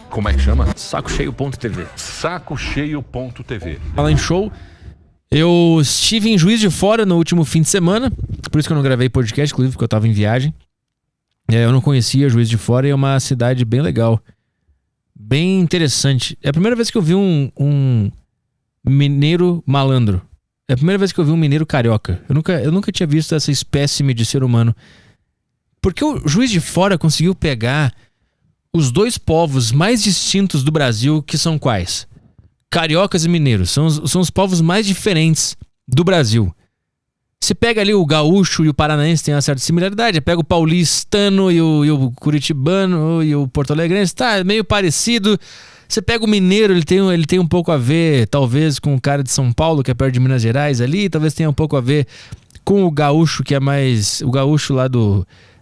Como é que chama? Sacocheio.tv. Sacocheio.tv. Fala em show. Eu estive em Juiz de Fora no último fim de semana. Por isso que eu não gravei podcast, inclusive, porque eu tava em viagem. Eu não conhecia Juiz de Fora e é uma cidade bem legal. Bem interessante. É a primeira vez que eu vi um mineiro malandro. É a primeira vez que eu vi um mineiro carioca. Eu nunca tinha visto essa espécime de ser humano. Porque o Juiz de Fora conseguiu pegar os dois povos mais distintos do Brasil, que são quais? Cariocas e mineiros. São os povos mais diferentes do Brasil. Você pega ali o gaúcho e o paranaense, tem uma certa similaridade. Pega o paulistano e o curitibano e o porto-alegrense, tá meio parecido. Você pega o mineiro, ele tem um pouco a ver, talvez, com o cara de São Paulo, que é perto de Minas Gerais ali. Talvez tenha um pouco a ver com o gaúcho, que é mais... O gaúcho lá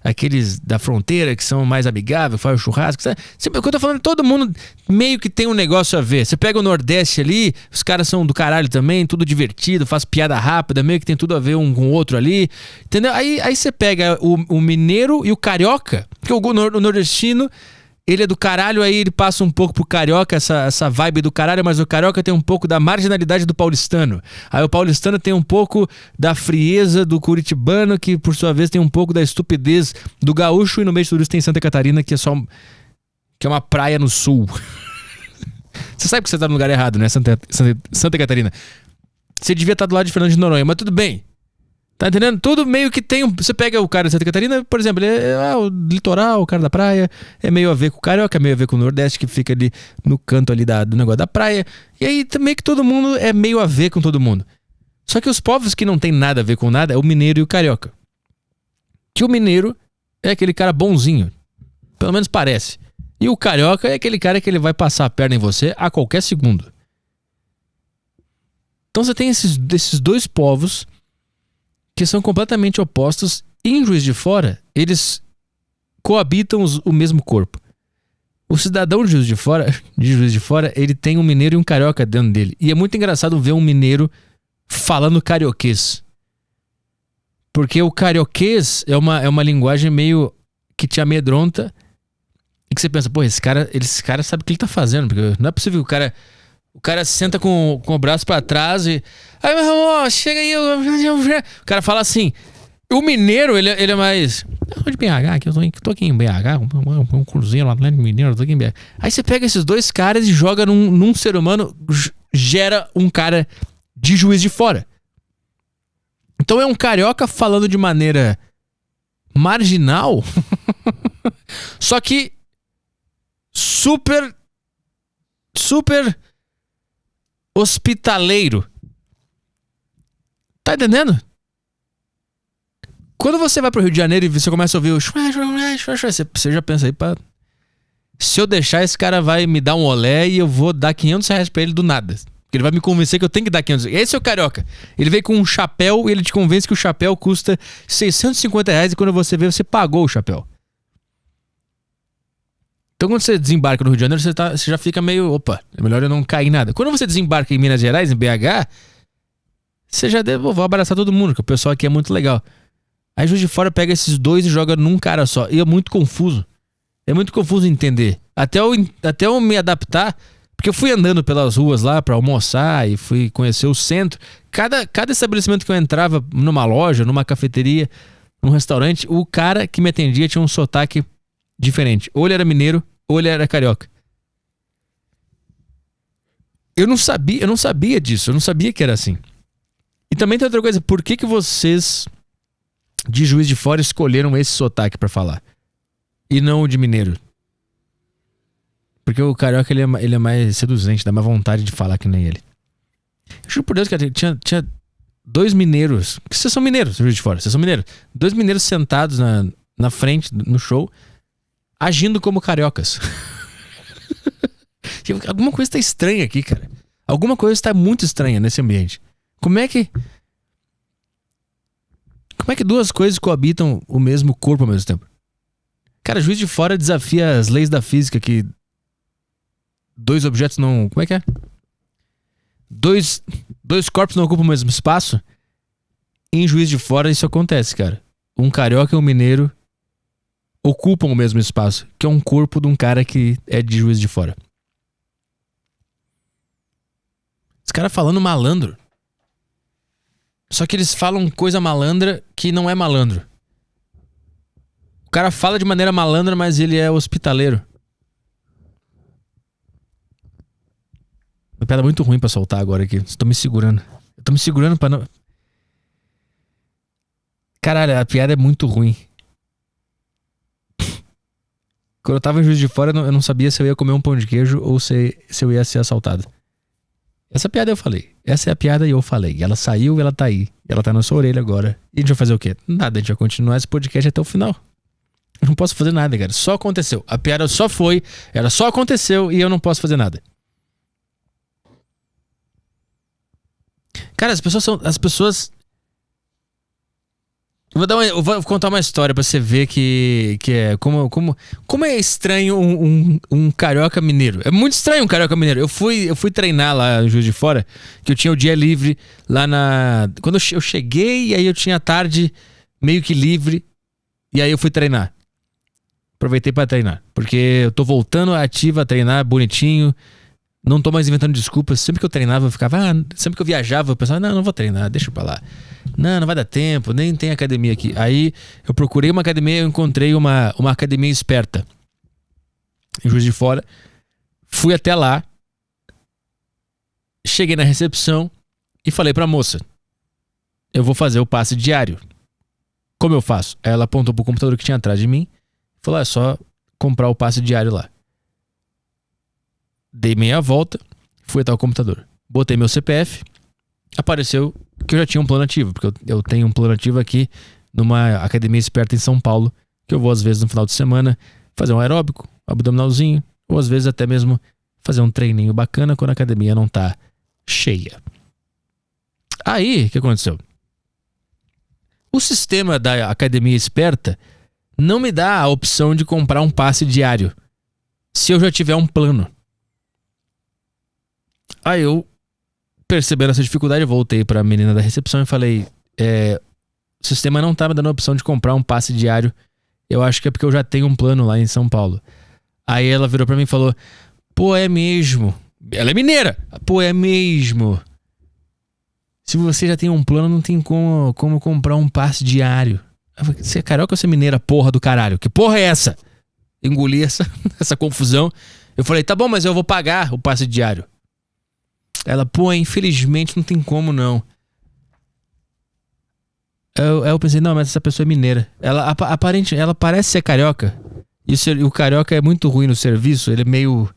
aqueles da fronteira que são mais amigáveis, faz o churrasco. O que eu tô falando, todo mundo meio que tem um negócio a ver. Você pega o Nordeste ali, os caras são do caralho também, tudo divertido, faz piada rápida, meio que tem tudo a ver um com o outro ali. Entendeu? Aí você pega o mineiro e o carioca, porque o nordestino, ele é do caralho, aí ele passa um pouco pro carioca, essa vibe do caralho, mas o carioca tem um pouco da marginalidade do paulistano. Aí o paulistano tem um pouco da frieza do curitibano, que por sua vez tem um pouco da estupidez do gaúcho, e no meio de tudo isso tem Santa Catarina, que é uma praia no sul. Você sabe que você tá no lugar errado, né, Santa Catarina? Você devia estar do lado de Fernando de Noronha, mas tudo bem. Tá entendendo? Tudo meio que tem... Você pega o cara de Santa Catarina, por exemplo, ele é o litoral, o cara da praia, é meio a ver com o carioca, é meio a ver com o Nordeste, que fica ali no canto ali do negócio da praia. E aí também que todo mundo é meio a ver com todo mundo. Só que os povos que não tem nada a ver com nada é o mineiro e o carioca. Que o mineiro é aquele cara bonzinho. Pelo menos parece. E o carioca é aquele cara que ele vai passar a perna em você a qualquer segundo. Então você tem esses dois povos que são completamente opostos, e em Juiz de Fora, eles coabitam o mesmo corpo. O cidadão de Juiz de Fora, ele tem um mineiro e um carioca dentro dele. E é muito engraçado ver um mineiro falando carioquês. Porque o carioquês é uma linguagem meio que te amedronta, e que você pensa, pô, esse cara sabe o que ele tá fazendo, porque não é possível que o cara senta com o braço pra trás e... Aí, meu irmão, chega aí... O cara fala assim... O mineiro, ele é mais... Eu tô de BH aqui, eu tô aqui em BH, um cruzeiro, um Atlético Mineiro, eu tô aqui em BH. Aí você pega esses dois caras e joga num ser humano, gera um cara de Juiz de Fora. Então é um carioca falando de maneira marginal, só que super hospitaleiro. Tá entendendo? Quando você vai pro Rio de Janeiro e você começa a ouvir o... Você já pensa aí, pá, se eu deixar, esse cara vai me dar um olé e eu vou dar R$500 pra ele do nada. Porque ele vai me convencer que eu tenho que dar 500. Esse é o carioca. Ele vem com um chapéu e ele te convence que o chapéu custa R$650 e quando você vê, você pagou o chapéu. Então quando você desembarca no Rio de Janeiro, você já fica meio... Opa, é melhor eu não cair em nada. Quando você desembarca em Minas Gerais, em BH, você já vou abraçar todo mundo, que o pessoal aqui é muito legal. Aí Juiz de Fora pega esses dois e joga num cara só. E é muito confuso. É muito confuso entender. Até eu me adaptar, porque eu fui andando pelas ruas lá pra almoçar e fui conhecer o centro. Cada estabelecimento que eu entrava, numa loja, numa cafeteria, num restaurante, o cara que me atendia tinha um sotaque diferente. Ou ele era mineiro, ou ele era carioca. Eu não sabia disso. Eu não sabia que era assim. E também tem outra coisa. Por que vocês de Juiz de Fora escolheram esse sotaque pra falar? E não o de mineiro? Porque o carioca, ele é mais seduzente, dá mais vontade de falar que nem ele. Eu juro por Deus, cara, tinha dois mineiros. Que vocês são mineiros, Juiz de Fora. Vocês são mineiros. Dois mineiros sentados na frente, no show, agindo como cariocas. Alguma coisa tá estranha aqui, cara. Alguma coisa tá muito estranha nesse ambiente. Como é que duas coisas coabitam o mesmo corpo ao mesmo tempo? Cara, Juiz de Fora desafia as leis da física, que dois objetos não... Como é que é? Dois corpos não ocupam o mesmo espaço. Em Juiz de Fora isso acontece, cara. Um carioca e um mineiro ocupam o mesmo espaço, que é um corpo de um cara que é de Juiz de Fora. Os caras falando malandro. Só que eles falam coisa malandra que não é malandro. O cara fala de maneira malandra, mas ele é hospitaleiro. Uma piada muito ruim pra soltar agora aqui. Estou me segurando. Eu tô me segurando pra não... Caralho, a piada é muito ruim. Quando eu tava em Juiz de Fora, eu não sabia se eu ia comer um pão de queijo ou se eu ia ser assaltado. Essa piada eu falei. Essa é a piada e eu falei. Ela saiu e ela tá aí. Ela tá na sua orelha agora. E a gente vai fazer o quê? Nada, a gente vai continuar esse podcast até o final. Eu não posso fazer nada, cara. Só aconteceu. A piada só foi, ela só aconteceu e eu não posso fazer nada. Cara, as pessoas... Eu vou contar uma história pra você ver que é como é estranho um carioca mineiro. É muito estranho um carioca mineiro. Eu fui treinar lá em Juiz de Fora, que eu tinha o dia livre lá na... Quando eu cheguei, e aí eu tinha a tarde meio que livre, e aí eu fui treinar. Aproveitei pra treinar, porque eu tô voltando ativa a treinar bonitinho. Não tô mais inventando desculpas. Sempre que eu treinava, eu ficava... sempre que eu viajava, eu pensava... Não vou treinar, deixa pra lá. Não vai dar tempo, nem tem academia aqui. Aí eu procurei uma academia, eu encontrei uma academia esperta em Juiz de Fora. Fui até lá. Cheguei na recepção e falei pra moça: eu vou fazer o passe diário. Como eu faço? Aí ela apontou pro computador que tinha atrás de mim. Falou: é só comprar o passe diário lá. Dei meia volta, fui até o computador. Botei meu CPF. Apareceu que eu já tinha um plano ativo, porque eu tenho um plano ativo aqui numa academia esperta em São Paulo, que eu vou às vezes no final de semana fazer um aeróbico, abdominalzinho, ou às vezes até mesmo fazer um treininho bacana quando a academia não tá cheia. Aí, o que aconteceu? O sistema da academia esperta não me dá a opção de comprar um passe diário se eu já tiver um plano. Aí eu, percebendo essa dificuldade, eu voltei pra menina da recepção e falei: o sistema não tá me dando a opção de comprar um passe diário. Eu acho que é porque eu já tenho um plano lá em São Paulo. Aí ela virou pra mim e falou: pô, é mesmo. Ela é mineira. Pô, é mesmo. Se você já tem um plano, não tem como comprar um passe diário. Eu falei: você é carioca ou você é mineira, porra do caralho? Que porra é essa? Engoli essa confusão. Eu falei: tá bom, mas eu vou pagar o passe diário. Ela: pô, infelizmente não tem como não. Eu pensei: não, mas essa pessoa é mineira. Ela parece ser carioca. E o carioca é muito ruim no serviço. Ele é meio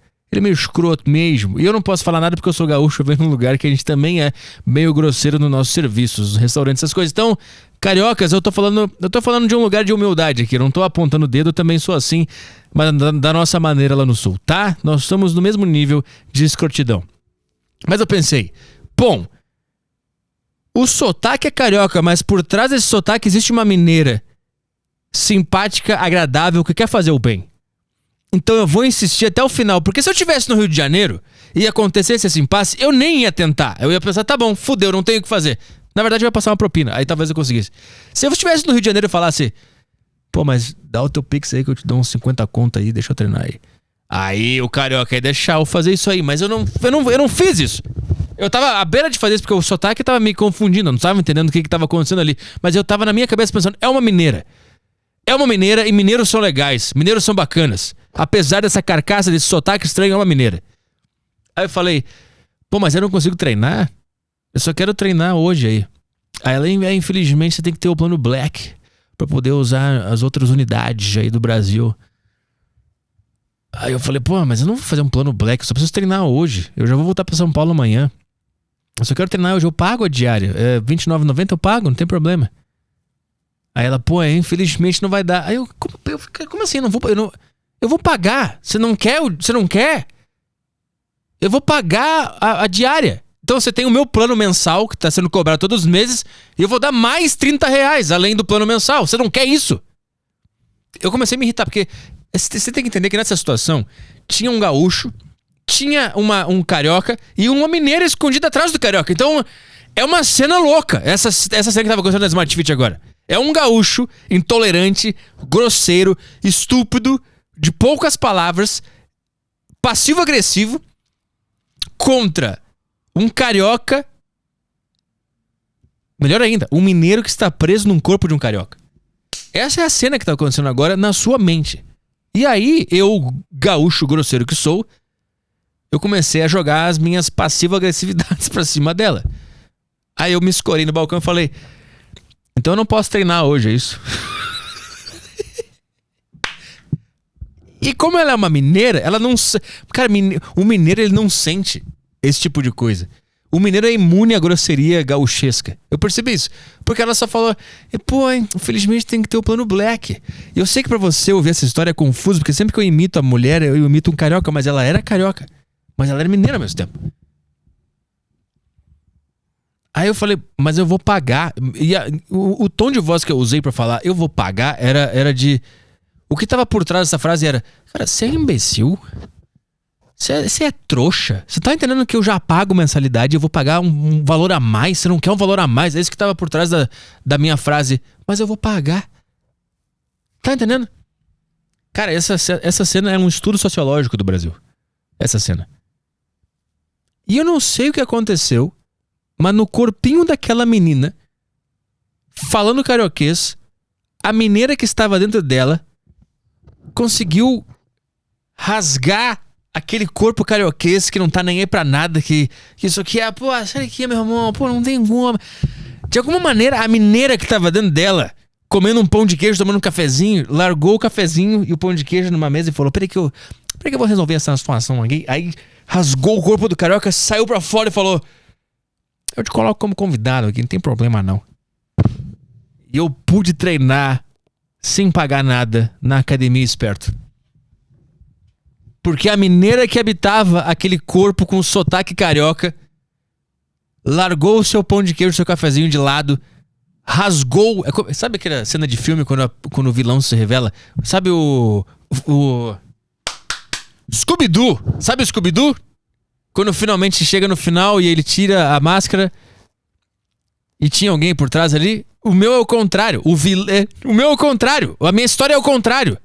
escroto mesmo. E eu não posso falar nada porque eu sou gaúcho. Eu venho num lugar que a gente também é meio grosseiro no nosso serviço, nos restaurantes, essas coisas. Então, cariocas, eu tô falando de um lugar de humildade aqui. Eu não tô apontando o dedo, eu também sou assim, mas da nossa maneira lá no sul, tá? Nós estamos no mesmo nível de escrotidão. Mas eu pensei: bom, o sotaque é carioca, mas por trás desse sotaque existe uma mineira simpática, agradável, que quer fazer o bem. Então eu vou insistir até o final, porque se eu estivesse no Rio de Janeiro e acontecesse esse impasse, eu nem ia tentar. Eu ia pensar: tá bom, fudeu, não tenho o que fazer. Na verdade eu ia passar uma propina, aí talvez eu conseguisse. Se eu estivesse no Rio de Janeiro e falasse: pô, mas dá o teu pix aí que eu te dou uns 50 conto aí, deixa eu treinar aí. Aí o carioca ia deixar eu fazer isso aí, mas eu não fiz isso. Eu tava à beira de fazer isso porque o sotaque tava me confundindo, eu não tava entendendo o que tava acontecendo ali. Mas eu tava na minha cabeça pensando: é uma mineira. É uma mineira e mineiros são legais, mineiros são bacanas. Apesar dessa carcaça, desse sotaque estranho, é uma mineira. Aí eu falei: pô, mas eu não consigo treinar? Eu só quero treinar hoje aí. Aí ela: infelizmente você tem que ter o plano Black pra poder usar as outras unidades aí do Brasil. Aí eu falei: pô, mas eu não vou fazer um plano Black, eu só preciso treinar hoje. Eu já vou voltar pra São Paulo amanhã. Eu só quero treinar hoje, eu pago a diária. É R$29,90 eu pago, não tem problema. Aí ela: pô, infelizmente não vai dar. Aí eu: como assim? Eu vou pagar. Você não quer? Eu vou pagar a diária. Então você tem o meu plano mensal, que tá sendo cobrado todos os meses, e eu vou dar mais R$30 além do plano mensal. Você não quer isso? Eu comecei a me irritar, porque você tem que entender que nessa situação tinha um gaúcho, tinha um carioca e uma mineira escondida atrás do carioca. Então é uma cena louca, essa cena que tava acontecendo na Smart Fit agora. É um gaúcho intolerante, grosseiro, estúpido, de poucas palavras, passivo-agressivo, contra um carioca, melhor ainda, um mineiro que está preso num corpo de um carioca. Essa é a cena que tá acontecendo agora na sua mente. E aí, eu, gaúcho grosseiro que sou, eu comecei a jogar as minhas passivo-agressividades pra cima dela. Aí eu me escorei no balcão e falei: então eu não posso treinar hoje, é isso? E como ela é uma mineira, ela não... Cara, o mineiro, ele não sente esse tipo de coisa. O mineiro é imune à grosseria gauchesca. Eu percebi isso. Porque ela só falou: pô, infelizmente tem que ter o plano black. E eu sei que pra você ouvir essa história é confuso, porque sempre que eu imito a mulher, eu imito um carioca, mas ela era carioca. Mas ela era mineira ao mesmo tempo. Aí eu falei: mas eu vou pagar. E o tom de voz que eu usei pra falar eu vou pagar era de... O que tava por trás dessa frase era: cara, você é imbecil? Você é trouxa? Você tá entendendo que eu já pago mensalidade e eu vou pagar um valor a mais? Você não quer um valor a mais? É isso que tava por trás da minha frase. Mas eu vou pagar. Tá entendendo? Cara, essa cena é um estudo sociológico do Brasil. Essa cena. E eu não sei o que aconteceu, mas no corpinho daquela menina, falando carioquês, a mineira que estava dentro dela conseguiu rasgar aquele corpo carioquês que não tá nem aí pra nada, que isso aqui é, pô, sai aqui, meu irmão, pô, não tem como. De alguma maneira, a mineira que tava dentro dela, comendo um pão de queijo, tomando um cafezinho, largou o cafezinho e o pão de queijo numa mesa e falou: peraí que eu vou resolver essa situação aqui. Aí rasgou o corpo do carioca, saiu pra fora e falou: eu te coloco como convidado aqui, não tem problema não. E eu pude treinar sem pagar nada na academia Esperto. Porque a mineira que habitava aquele corpo com sotaque carioca largou o seu pão de queijo, o seu cafezinho de lado, rasgou... Sabe aquela cena de filme quando o vilão se revela? Sabe o Scooby-Doo? Sabe o Scooby-Doo? Quando finalmente chega no final e ele tira a máscara e tinha alguém por trás ali? O meu é o contrário. O meu é o contrário. A minha história é o contrário.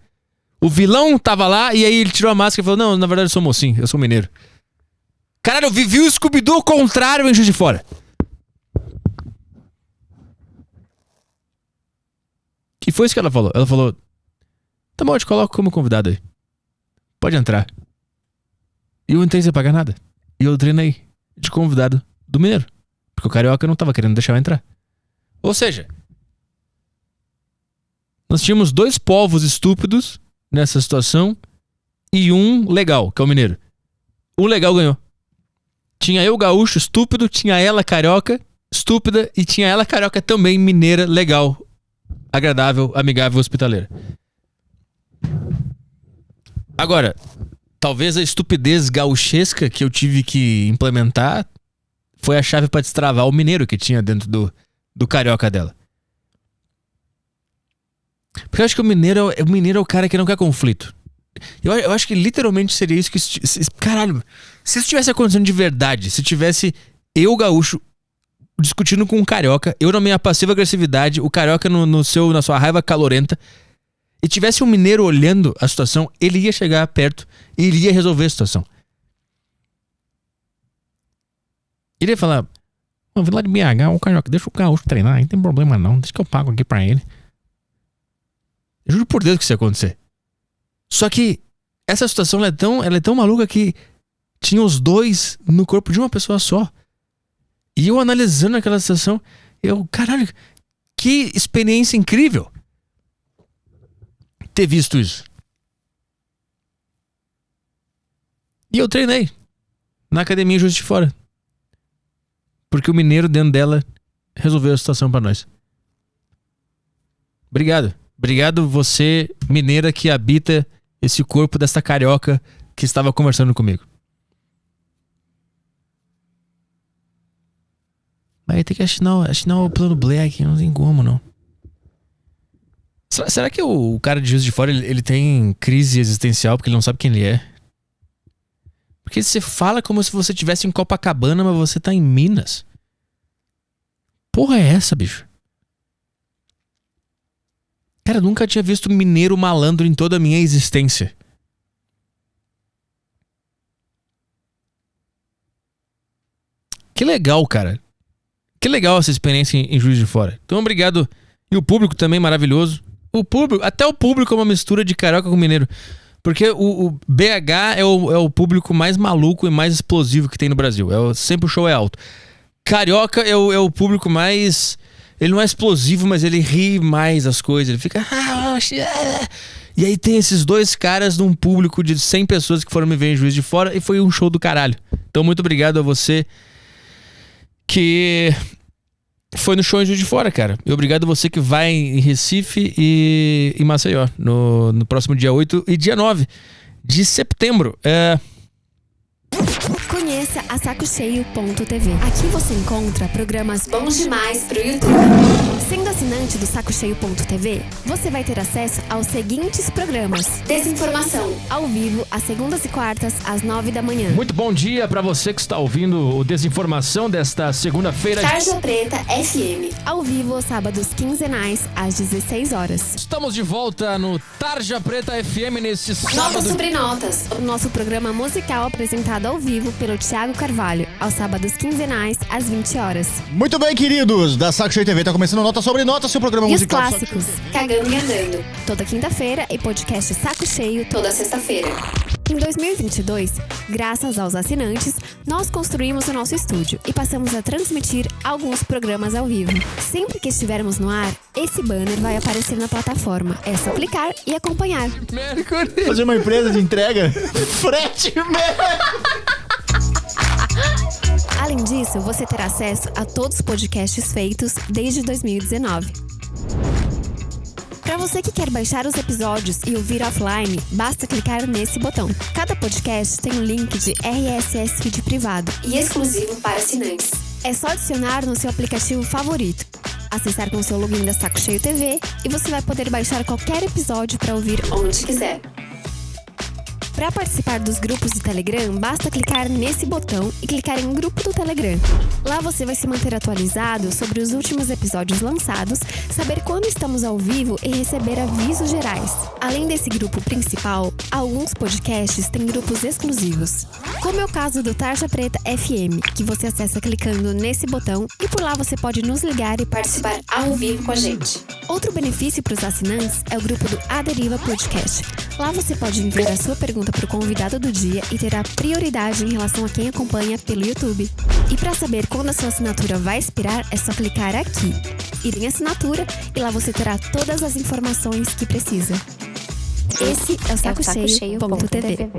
O vilão tava lá e aí ele tirou a máscara e falou: não, na verdade eu sou mocinho, eu sou mineiro. Caralho, eu vivi o Scooby-Doo ao contrário em Juiz de Fora. E foi isso que ela falou. Ela falou: tá bom, eu te coloco como convidado aí. Pode entrar. E eu entrei sem pagar nada. E eu treinei de convidado do mineiro. Porque o carioca não tava querendo deixar eu entrar. Ou seja, nós tínhamos dois povos estúpidos nessa situação e um legal, que é o mineiro. O legal ganhou. Tinha eu gaúcho estúpido, tinha ela carioca estúpida e tinha ela carioca também mineira, legal, agradável, amigável, hospitaleira. Agora, talvez a estupidez gauchesca que eu tive que implementar foi a chave pra destravar o mineiro que tinha dentro do carioca dela. Porque eu acho que o mineiro é o cara que não quer conflito. Eu acho que literalmente seria isso que... Caralho, se isso tivesse acontecendo de verdade, se tivesse eu, gaúcho, discutindo com um carioca, eu na minha passiva agressividade, o carioca na sua raiva calorenta, e tivesse um mineiro olhando a situação, ele ia chegar perto e ele ia resolver a situação. Ele ia falar: vem lá de BH, o carioca, deixa o gaúcho treinar, não tem problema não, deixa que eu pago aqui pra ele. Eu juro por Deus que isso ia acontecer. Só que essa situação ela é tão maluca que tinha os dois no corpo de uma pessoa só. E eu analisando aquela situação, caralho, que experiência incrível ter visto isso. E eu treinei na academia Juiz de Fora. Porque o mineiro dentro dela resolveu a situação pra nós. Obrigado. Obrigado você, mineira, que habita esse corpo dessa carioca que estava conversando comigo. Mas tem que assinar o plano Black, não tem como, não. Será que o cara de Juiz de Fora ele tem crise existencial porque ele não sabe quem ele é? Porque você fala como se você estivesse em Copacabana, mas você tá em Minas. Porra é essa, bicho? Cara, eu nunca tinha visto mineiro malandro em toda a minha existência. Que legal, cara. Que legal essa experiência em Juiz de Fora. Então, obrigado. E o público também maravilhoso. Até o público é uma mistura de carioca com mineiro. Porque o BH é o público mais maluco e mais explosivo que tem no Brasil. Sempre o show é alto. Carioca é o público mais... Ele não é explosivo, mas ele ri mais as coisas. Ele fica... E aí tem esses dois caras num público de 100 pessoas que foram me ver em Juiz de Fora. E foi um show do caralho. Então, muito obrigado a você que foi no show em Juiz de Fora, cara. E obrigado a você que vai em Recife e em Maceió no próximo dia 8 e dia 9 de setembro. Conheça a sacocheio.tv. Aqui você encontra programas bons demais pro YouTube. Sendo assinante do sacocheio.tv, você vai ter acesso aos seguintes programas: Desinformação, ao vivo, às segundas e quartas, às 9 da manhã. Muito bom dia pra você que está ouvindo o Desinformação desta segunda-feira. Tarja Preta FM, ao vivo aos sábados quinzenais, às 16 horas. Estamos de volta no Tarja Preta FM nesse sábado. Notas sobre Notas, o nosso programa musical apresentado ao vivo pelo Thiago Carvalho, aos sábados quinzenais, às 20 horas. Muito bem, queridos, da Saco Cheio TV, tá começando Nota sobre Nota, seu programa E os musical. clássicos, Cagando e Andando, toda quinta-feira, e podcast Saco Cheio toda sexta-feira. Em 2022, graças aos assinantes, nós construímos o nosso estúdio e passamos a transmitir alguns programas ao vivo. Sempre que estivermos no ar, esse banner vai aparecer na plataforma. É só clicar e acompanhar. Fazer uma empresa de entrega? Frete, Além disso, você terá acesso a todos os podcasts feitos desde 2019. Para você que quer baixar os episódios e ouvir offline, basta clicar nesse botão. Cada podcast tem um link de RSS feed privado e exclusivo para assinantes. É só adicionar no seu aplicativo favorito, acessar com seu login da Saco Cheio TV e você vai poder baixar qualquer episódio para ouvir onde quiser. Para participar dos grupos do Telegram, basta clicar nesse botão e clicar em Grupo do Telegram. Lá você vai se manter atualizado sobre os últimos episódios lançados, saber quando estamos ao vivo e receber avisos gerais. Além desse grupo principal, alguns podcasts têm grupos exclusivos, como é o caso do Tarja Preta FM, que você acessa clicando nesse botão e por lá você pode nos ligar e participar ao vivo com a gente. Outro benefício para os assinantes é o grupo do A Deriva Podcast. Lá você pode enviar a sua pergunta para o convidado do dia e terá prioridade em relação a quem acompanha pelo YouTube. E para saber quando a sua assinatura vai expirar, é só clicar aqui, ir em assinatura e lá você terá todas as informações que precisa. Esse é o sacocheio.tv.